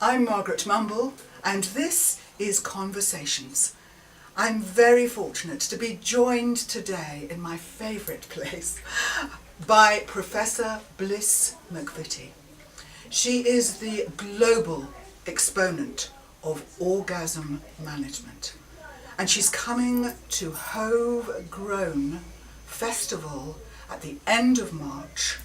I'm Margaret Mumble, and this is Conversations. I'm very fortunate to be joined today in my favourite place by Professor Bliss McVitie. She is the global exponent of orgasm management, and she's coming to Hove Grown Festival at the end of March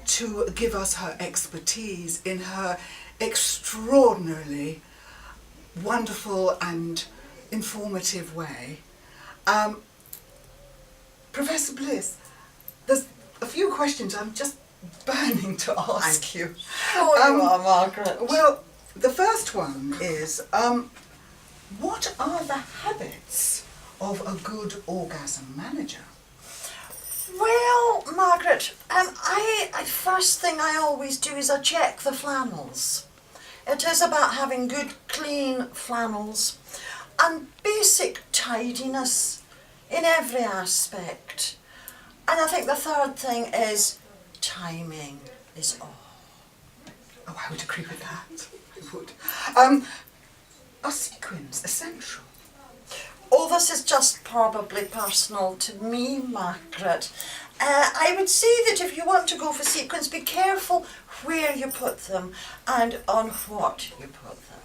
to give us her expertise in her extraordinarily wonderful and informative way. Professor Bliss, there's a few questions I'm just burning to ask you. Sure you are, Margaret. Well, the first one is, what are the habits of a good orgasm manager? Well, Margaret, first thing I always do is I check the flannels. It is about having good, clean flannels and basic tidiness in every aspect. And I think the third thing is timing is all. Oh, I would agree with that. I would. Are sequins essential? Oh, this is just probably personal to me, Margaret. I would say that if you want to go for sequins, be careful where you put them and on what you put them.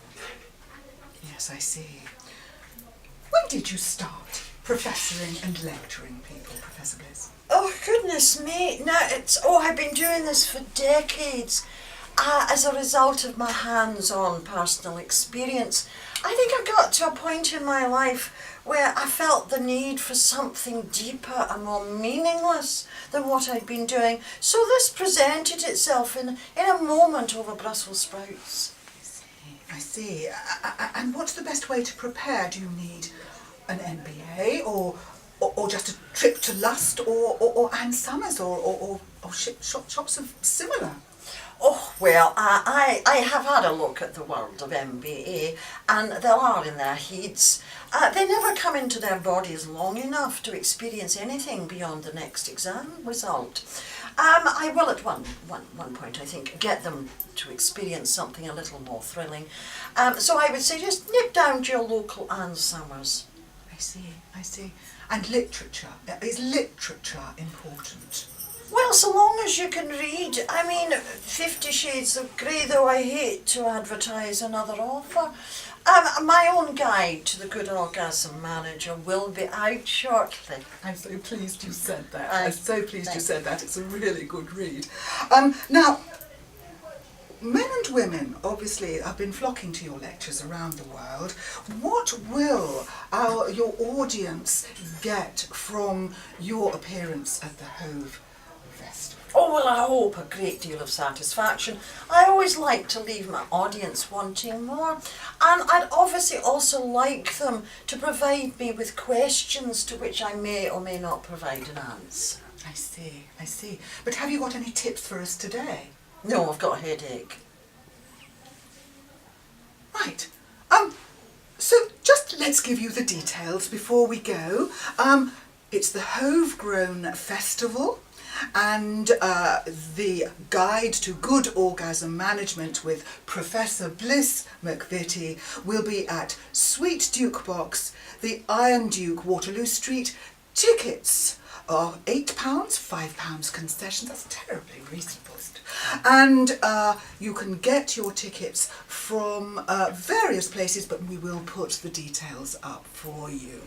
Yes, I see. When did you start professoring and lecturing people, Professor Bliss? Oh, goodness me. Now, I've been doing this for decades. As a result of my hands-on personal experience, I think I got to a point in my life where I felt the need for something deeper and more meaningless than what I'd been doing. So this presented itself in a moment over Brussels sprouts. I see. And what's the best way to prepare? Do you need an MBA or just a trip to Lust or Ann Summers or shops of similar? Oh, well, I have had a look at the world of MBA, and there are in their heads. They never come into their bodies long enough to experience anything beyond the next exam result. I will at one point, I think, get them to experience something a little more thrilling. So I would say just nip down to your local Ann Summers. I see. And literature. Is literature important? Well, so long as you can read. I mean, 50 Shades of Grey, though I hate to advertise another author. My own guide to the good orgasm manager will be out shortly. I'm so pleased you said that. I'm so pleased you said that. It's a really good read. Now, men and women obviously have been flocking to your lectures around the world. What will your audience get from your appearance at the Hove Festival? Oh, well, I hope a great deal of satisfaction. I always like to leave my audience wanting more. And I'd obviously also like them to provide me with questions to which I may or may not provide an answer. I see. But have you got any tips for us today? No, I've got a headache. Right. So just let's give you the details before we go. It's the Hove Grown Festival, and the Guide to Good Orgasm Management with Professor Bliss McVitie will be at Sweet Duke Box, the Iron Duke, Waterloo Street. Tickets are £8, £5 concession. That's terribly reasonable. And you can get your tickets from various places, but we will put the details up for you.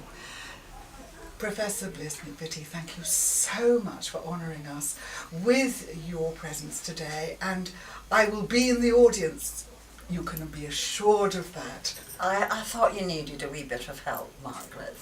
Professor Bliss McVitie, thank you so much for honouring us with your presence today, and I will be in the audience. You can be assured of that. I thought you needed a wee bit of help, Margaret.